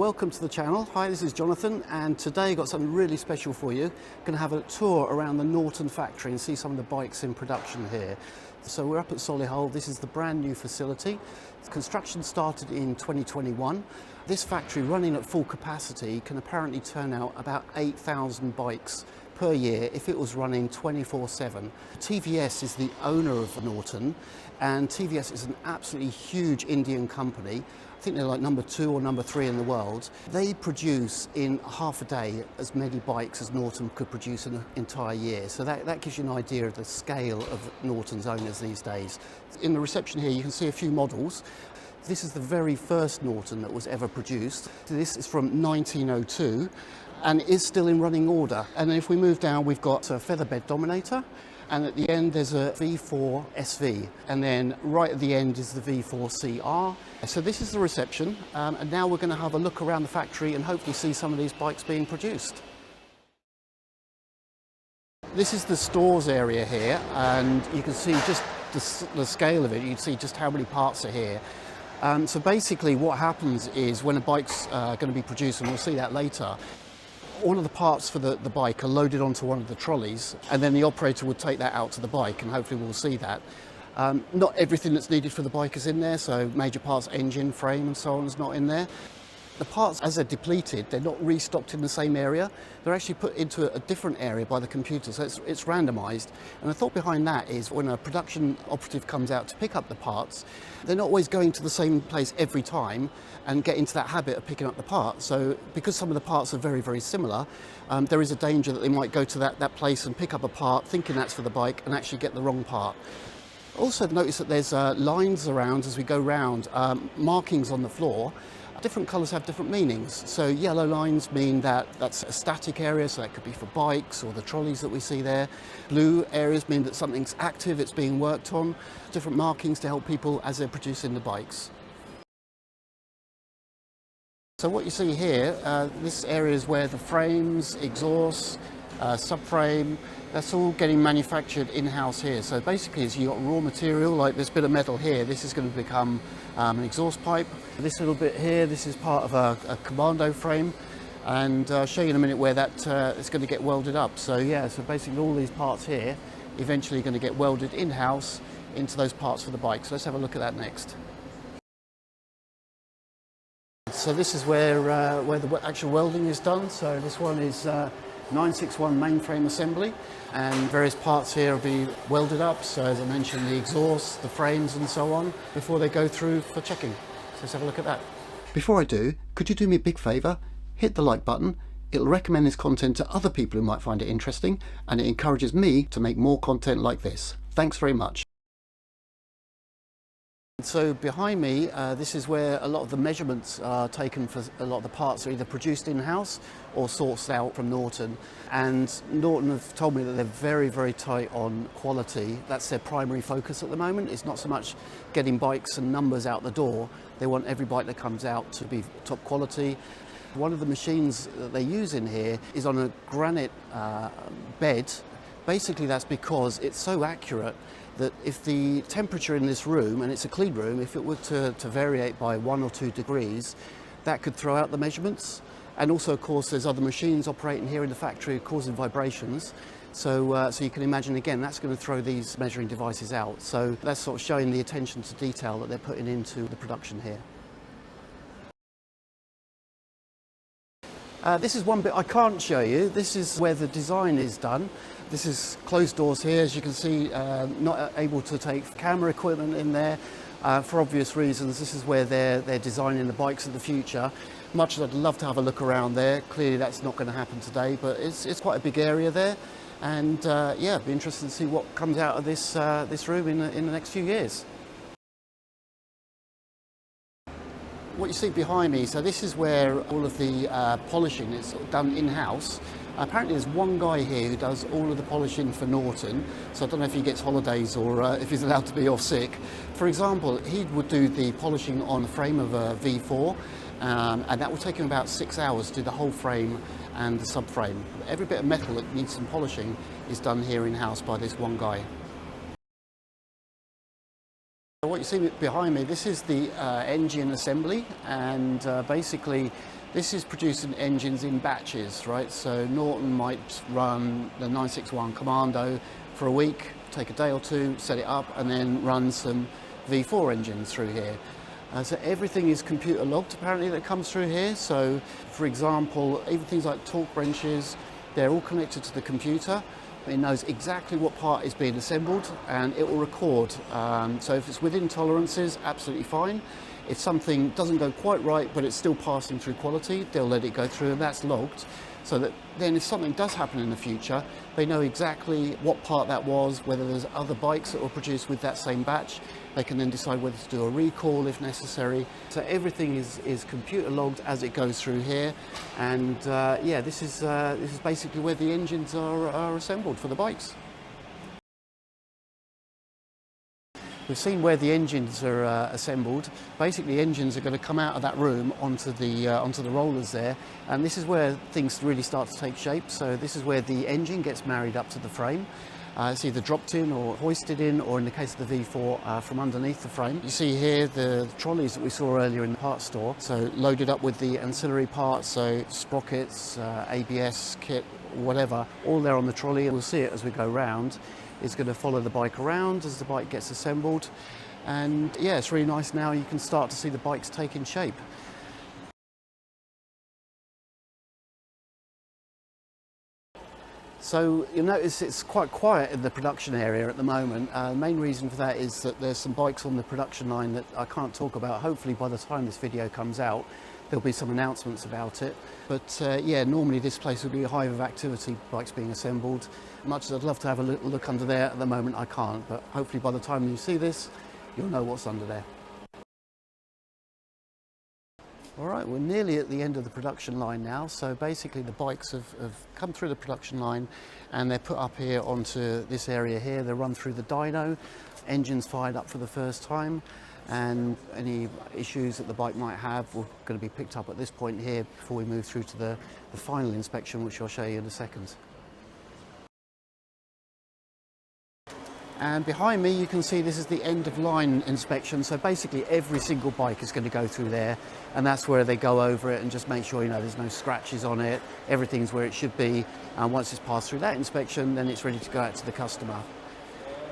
Welcome to the channel. Hi, this is Jonathan, and today I've got something really special for you. Going to have a tour around the Norton factory and see some of the bikes in production here. So we're up at Solihull. This is the brand new facility. Construction started in 2021. This factory, running at full capacity, can apparently turn out about 8,000 bikes per year if it was running 24/7. TVS is the owner of Norton, and TVS is an absolutely huge Indian company. I think they're like number 2 or number 3 in the world. They produce in half a day as many bikes as Norton could produce in an entire year. So that gives you an idea of the scale of Norton's owners these days. In the reception here you can see a few models. This is the very first Norton that was ever produced. This is from 1902 and is still in running order. And then if we move down, we've got a featherbed Dominator. And at the end there's a V4 SV, and then right at the end is the V4 CR. So this is the reception, and now we're going to have a look around the factory and hopefully see some of these bikes being produced. This is the stores area here, and you can see just the scale of it. You can see just how many parts are here. So basically what happens is when a bike's going to be produced, and we'll see that later, all of the parts for the bike are loaded onto one of the trolleys, and then the operator would take that out to the bike, and hopefully we'll see that. Not everything that's needed for the bike is in there, so major parts, engine, frame and so on is not in there. The parts, as they're depleted, they're not restocked in the same area. They're actually put into a different area by the computer, so it's randomised. And the thought behind that is when a production operative comes out to pick up the parts, they're not always going to the same place every time and get into that habit of picking up the parts. So because some of the parts are very, very similar, there is a danger that they might go to that place and pick up a part thinking that's for the bike and actually get the wrong part. Also notice that there's lines around as we go round, markings on the floor. Different colours have different meanings. So yellow lines mean that's a static area, so that could be for bikes or the trolleys that we see there. Blue areas mean that something's active, it's being worked on. Different markings to help people as they're producing the bikes. So what you see here, this area is where the frames, exhausts, subframe, that's all getting manufactured in-house here. So basically as you've got raw material, like this bit of metal here, this is going to become an exhaust pipe. This little bit here, this is part of a Commando frame, and I'll show you in a minute where that is going to get welded up. So yeah, so basically all these parts here eventually going to get welded in-house into those parts for the bike. So let's have a look at that next. So this is where the actual welding is done. So this one is 961 mainframe assembly, and various parts here will be welded up. So as I mentioned, the exhaust, the frames and so on, before they go through for checking. So let's have a look at that. Before I do, could you do me a big favour? Hit the like button. It'll recommend this content to other people who might find it interesting, and it encourages me to make more content like this. Thanks very much. So behind me, this is where a lot of the measurements are taken for a lot of the parts are either produced in-house or sourced out from Norton. And Norton have told me that they're very, very tight on quality. That's their primary focus at the moment. It's not so much getting bikes and numbers out the door. They want every bike that comes out to be top quality. One of the machines that they use in here is on a granite bed. Basically that's because it's so accurate that if the temperature in this room, and it's a clean room, if it were to variate by 1 or 2 degrees, that could throw out the measurements. And also, of course, there's other machines operating here in the factory causing vibrations. So you can imagine, again, that's going to throw these measuring devices out. So that's sort of showing the attention to detail that they're putting into the production here. This is one bit I can't show you. This is where the design is done. This is closed doors here, as you can see, not able to take camera equipment in there for obvious reasons. This is where they're designing the bikes of the future. Much as I'd love to have a look around there, clearly that's not going to happen today, but it's quite a big area there. And yeah, it'd be interesting to see what comes out of this room in the next few years. What you see behind me, so this is where all of the polishing is done in-house. Apparently there's one guy here who does all of the polishing for Norton, so I don't know if he gets holidays or if he's allowed to be off sick. For example, he would do the polishing on the frame of a V4, and that would take him about 6 hours to do the whole frame and the subframe. Every bit of metal that needs some polishing is done here in-house by this one guy. What you see behind me, this is the engine assembly, and basically This is producing engines in batches, right? So Norton might run the 961 Commando for a week, take a day or two, set it up, and then run some V4 engines through here. So everything is computer logged apparently that comes through here. So for example, even things like torque wrenches, they're all connected to the computer. It knows exactly what part is being assembled and it will record. So if it's within tolerances, absolutely fine. If something doesn't go quite right but it's still passing through quality, they'll let it go through, and that's logged. So that then if something does happen in the future, they know exactly what part that was, whether there's other bikes that were produced with that same batch. They can then decide whether to do a recall if necessary. So everything is computer logged as it goes through here. And yeah, this is basically where the engines are assembled for the bikes. We've seen where the engines are assembled. Basically, engines are going to come out of that room onto the rollers there, and this is where things really start to take shape. So this is where the engine gets married up to the frame. It's either dropped in or hoisted in, or in the case of the V4, from underneath the frame. You see here the trolleys that we saw earlier in the parts store, so loaded up with the ancillary parts, so sprockets, ABS kit, whatever, all there on the trolley, and we'll see it as we go round. Is going to follow the bike around as the bike gets assembled, and yeah, it's really nice now. You can start to see the bikes taking shape. So you'll notice it's quite quiet in the production area at the moment. The main reason for that is that there's some bikes on the production line that I can't talk about. Hopefully by the time this video comes out, there'll be some announcements about it. But yeah, normally this place would be a hive of activity, bikes being assembled. Much as I'd love to have a little look under there, at the moment I can't, but hopefully by the time you see this, you'll know what's under there. All right, we're nearly at the end of the production line now. So basically the bikes have come through the production line and they're put up here onto this area here. They're run through the dyno, engines fired up for the first time, and any issues that the bike might have are going to be picked up at this point here before we move through to the final inspection, which I'll show you in a second. And behind me you can see this is the end of line inspection. So basically every single bike is going to go through there, and that's where they go over it and just make sure, you know, there's no scratches on it, everything's where it should be. And once it's passed through that inspection, then it's ready to go out to the customer.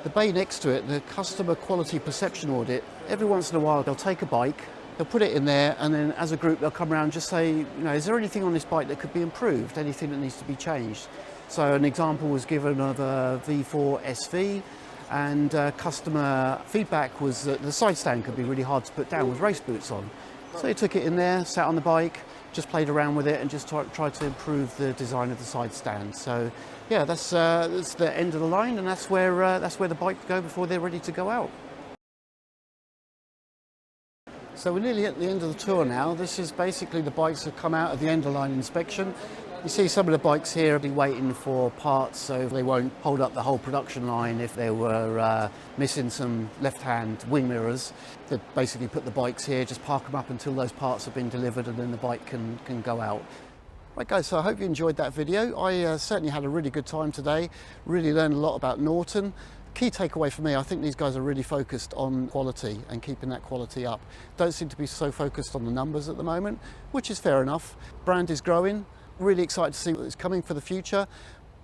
The bay next to it, the customer quality perception audit, every once in a while they'll take a bike, they'll put it in there, and then as a group they'll come around and just say, you know, is there anything on this bike that could be improved, anything that needs to be changed? So an example was given of a V4 SV, and customer feedback was that the side stand could be really hard to put down with race boots on. So they took it in there, sat on the bike, just played around with it and just tried to improve the design of the side stand. So yeah, that's the end of the line, and that's where the bikes go before they're ready to go out. So we're nearly at the end of the tour now. This is basically the bikes that come out of the end of line inspection. You see some of the bikes here will be waiting for parts, so they won't hold up the whole production line if they were missing some left-hand wing mirrors. They basically put the bikes here, just park them up until those parts have been delivered, and then the bike can go out. Right guys, so I hope you enjoyed that video. I certainly had a really good time today, really learned a lot about Norton. Key takeaway for me, I think these guys are really focused on quality and keeping that quality up. Don't seem to be so focused on the numbers at the moment, which is fair enough. Brand is growing. Really excited to see what's coming for the future.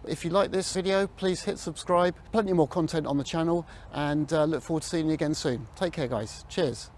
If you like this video, please hit subscribe. Plenty more content on the channel, and look forward to seeing you again soon. Take care guys. Cheers.